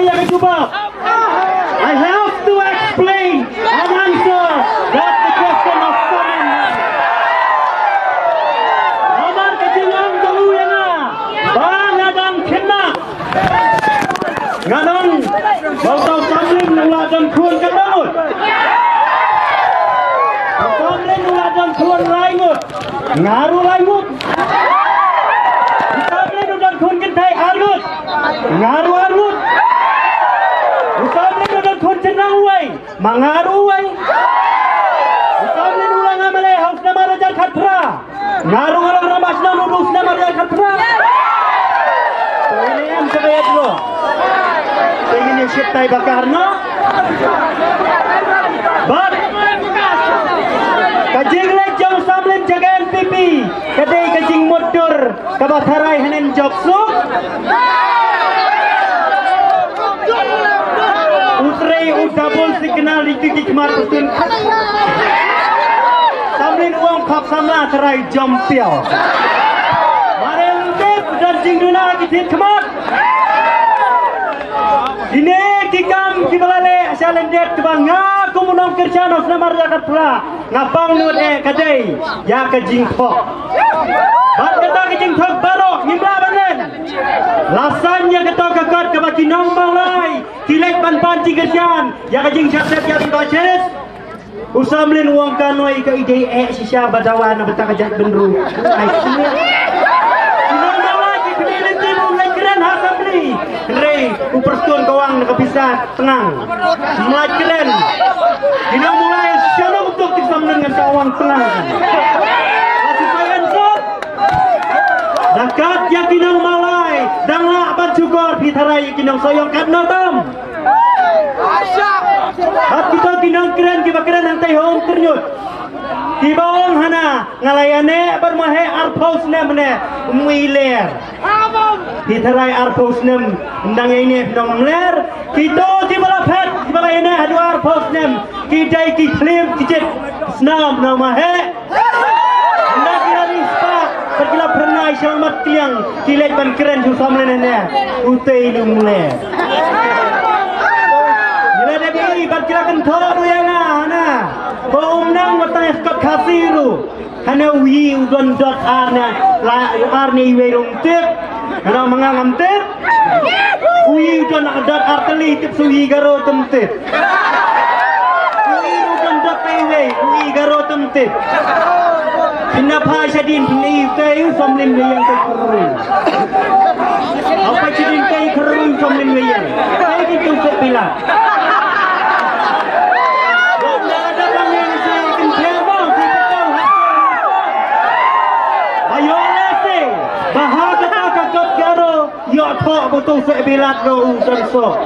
yang coba. I have to explain and answer that the question of common. Namar kejilang dulu ya na. Bang dan kena. Nganong bau samlim nuladan kun kadamut. Samlim nuladan kun laingut. Ngaru laingut. Samlim nuladan kun kentai argut. Ngaru argut. Samlim nuladan kun cenang wai. Mangaru wai. Samlim ulang amalai haus nama raja khatra. Ngaru orang ramas nama nudus nama raja khatra. Ini yang saya dulu. Ingin yang siap tay bakar no. But kajing lejong samlim jaga NPP. Kadai kajing motor kabatharai hanen joksu. Utrai double signal di kemar putun. Samlim uang kap sama terai jompiao. Marel tip dan jingduna kitit kemar. Ini kikam kibalale asal lendet kebangga kumunong kerja nos namar jagat pra ngapang nut kadai ya kejing thok bat kata kejing thok barok nimba banen lasannya kata kakot ke baki nong balai kilek ban kerjaan ya kejing chat ya baces usamlin uang kanoi ke ide sisa badawan betah kejat benru ai Rey, uperstun kawang nakapisah tenang. Mulai keren. Kita mulai siapa untuk disambung dengan kawang tenang. Masih saya ansur. Dekat yakinang malai, danglah bersyukur pitarai yakinang soyong kat notam. Hat kita kinang keren kita keren hantai hong ternyut. Kibawang hana ngalayane bermahe arpaus nemne muiler. Hitarai arpaus nem ndang ini ndang ler. Kita di balapet di balayane adu arpaus nem. Kidai ki klim kicet snam namahe. Ndak kira rispa perkila pernah selamat kliang kilet ban keren samlen ne. Utei lumle. Jela debi perkila kentor yang ana. Paumnang matay skot kasiru hana wi udon dot arna la arni werung tip hana mangangam tip wi udon dot arteli tip suwi garo temtip wi udon dot pewe wi garo temtip pinna pha shadin pinni kayu somlin yang terkeru apa shadin kayu keru somlin yang kayu itu sepila betul sebilat kau unsur.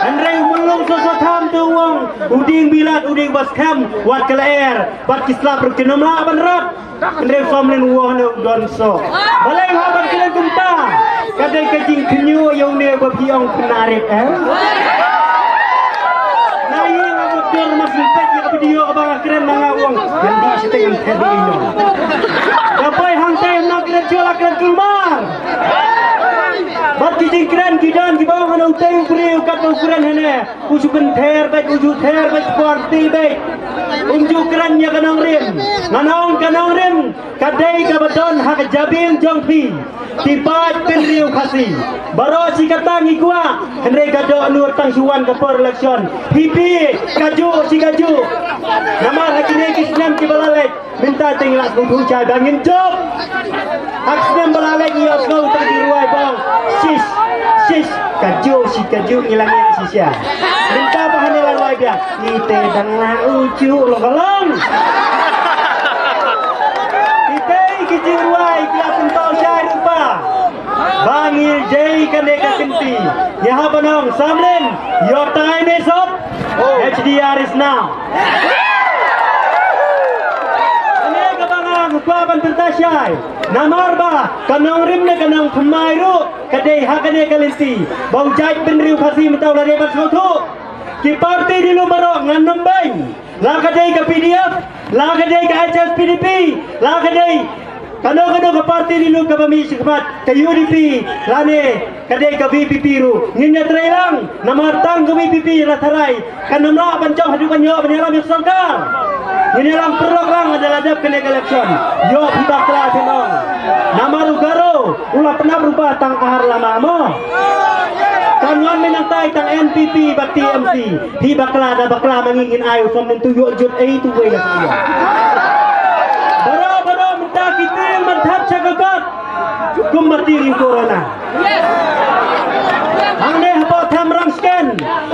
Andrei mulung sosokam tuang, uding bilat uding baskam, wat kelair, bat kislap berkenamla benrat. Andrei famlin uang donso. Balai habat kalian gempa, kadai kajing kenyu yang ne babiang penarik Nah ini ngabut dur masih pek yang video abang keren manga uang yang di situ yang tadi ini. Dapai hantai nak keren jual keren kulmar. Bat kijing keren kidan di bawah hana utang kuriu kat ukuran hana uju benter baik uju ter baik sporty baik unju kerannya kanang rim kanang rim kadai kabadon hak jabin jongpi tibat penriu kasih baro si katangi gua hendai gado nur tang suwan ke per election pipi kaju si kaju nama hakine kisnan ki balalek minta tinggal kudu cadangin job aksem balalek yo kau tadi ruai bang sis kaju si kaju ilangin sisya minta bahan ilang ruai dia kita danglah uju lo kalong kita kijing ruai kia pentau syai rupa bangil jai kaneka kenti yaha banong samlen your time is up HDR is now Kuaban bertasyai namar ba kanang rim na kanang pemairu kadai hakane kalinti bau jai penriu khasi mentau lare bat sotu ki parti di lumaro nganam bain la kadai ka PDF la kadai ka HSPDP la kadai Kano-kano ka party nilu ka pamisi kapat ka UDP lani kadai ka VPP ru nginya tray lang namatang ka VPP rataray kanamra pancam hadukan yo penyalam sarkar nginya lang perlok lang adalah adab kena election yo bakla tinong namaru garo ulah pernah berubah tang ahar lama mo kanuan menantai tang NPP bak TMC hi bakla da bakla mangingin ayo som nentuyo jut tu way na siya baro minta kita madhab sagagat kumbati ring corona ang ne hapo thamrang scan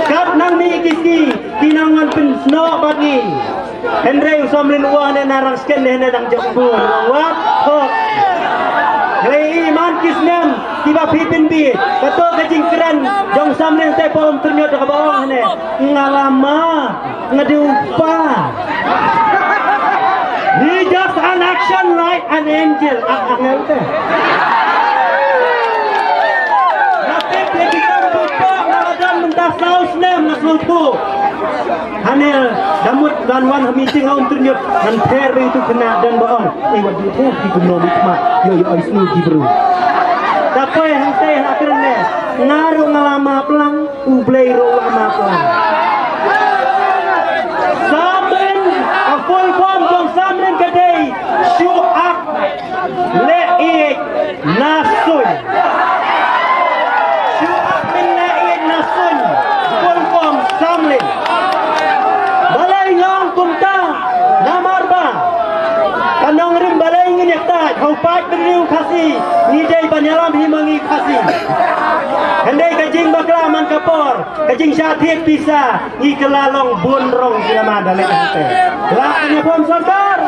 kat nang mi ikisi tinangan pinsno bagi Henry usomlin uwa ne narang scan ne dang jambur wat hok Hei iman kisnem tiba pipin bi kato kajing keren jong samlin te pom ternyot ka bawang ne ngalama ngadupa he just an action like an angel angel te Napip lagi kampupa naladan mentah saus nem naslupu Hanel damut dan meeting haun ternyot han ter itu kena dan baong wat di ter di gunung itma yo ai snu di bro tapi hang teh akhirnya ngaru ngalama pelang ublei ro lama pelang samben a full form dong samben kedai show up le ik nasun show up le ik nasun full form samben balai ngong kumta namarba kanong rim balai ngenyakta hau pat beriu kasih ni dai banyalam himangi kasih handai kajing bakla man kapor kajing syathiet bisa ni kelalong bunrong silama dalek hante laknya pom sarkar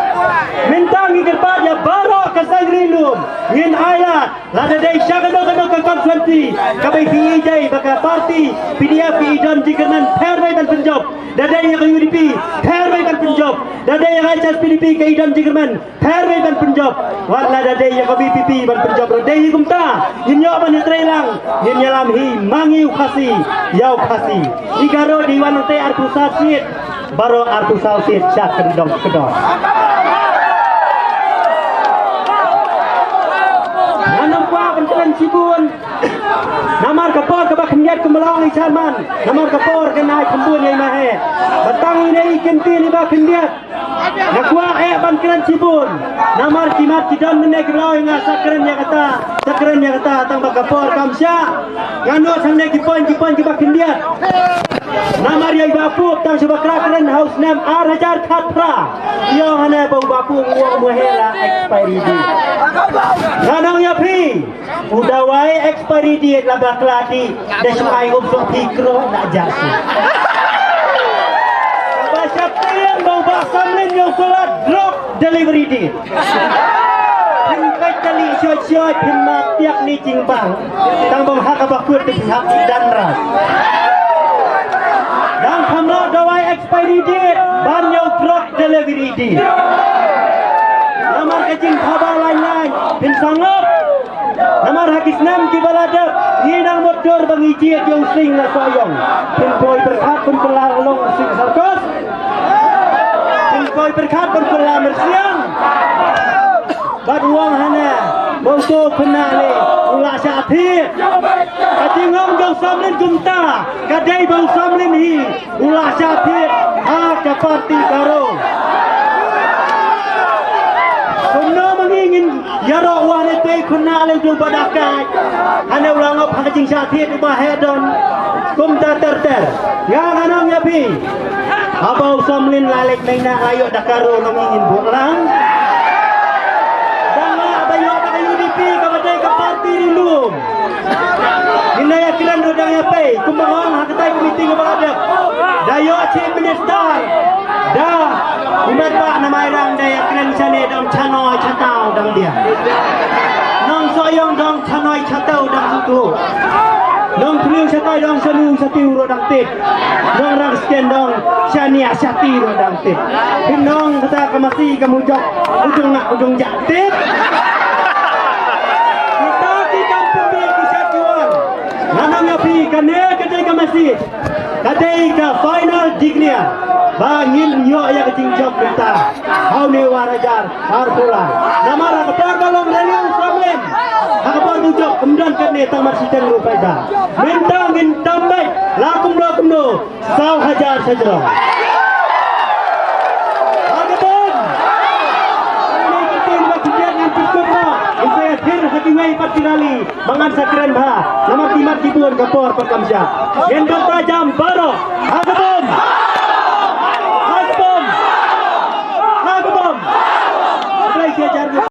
minta ngi kerpat ya baro kasai rinum ngin ayat lada dai syagado ka konsensi kabai PJ baka parti PDF idon jikanan perbai dan penjob dadai yang UDP perbai dan penjob dadai yang HSPDP PDP ke idon jikanan perbai dan penjob wala dadai yang BPP ban penjob dadai kumta nyok ban trelang nyalam hi mangiu kasih yau kasih igaro diwan te arpu sasit baro arpu sasit syak kedong kedong Pencelan Cibun namar kapor ke bakhiat kemelong icaman namar kapor ke naik kembun yang mahe batang ini kenti ni bakhiat nakwa ban kelan Cibun namar kimat kidon menek kemelong yang sakren yang kata tang bakapor kamsya ngano sang nek kipon ke bakhiat namar yai bapu tang sebakra keren house name Rajar Khatra yo hana bau bapu uang muhela expiry date nganong ya pri udah wae expiry date la bakla di desmai ubso pikro nak jasi baca pian bau basamlen yo kolat drop delivery date kali syoi pimma tiak ni jingbang tang bang hak abakut di hak dan ras dan kamlo dawai expiry date ban yo drop delivery date namar kajing khabar lain bin sangop namar hakis nam ki baladap ngidang motor bang ijiet yung sing na soyong bin boy berkat pun kelalong sing sarkos bin boy berkat pun kelamar siang bad uang hana bongso penale ulah syathiet kajingong jong samlin kumta kadai bang samlin hi ulah syathiet ha ka parti karo kono mangingin yaro wane te kunale jong badakai hana ulang op kajing syathiet ba hedon kumta terter ya kanong yapi abau samlin lalek naina ayo dakaro mangingin bulang rinum inaya kiran rodang yapai kumbang hakatai komiti ngabaladap dayo chief minister da umat ba namairang daya kiran sane dong chanoi chatau dang dia nong soyong dong chanoi chatau dang sutu nong kriu chatai dong sanu satiu rodang tit nong rang sken dong chania sati rodang tit pinong kata kamasi kamujok ujung jaktit Nanang api kane kadai ka masjid kadai ka final dignia bangin yo ya kecing job kita hau ne warajar har pula namara kapar balong reliung problem kapar tujok kemudian kene tamat sidang rupaida mentang tambay lakum no saw hajar sajro agabon ini kitin bagian yang cukup saya akhir hatimai patirali mangan sakren bah nama timat kibun kapor perkamsya yang tajam baro agabon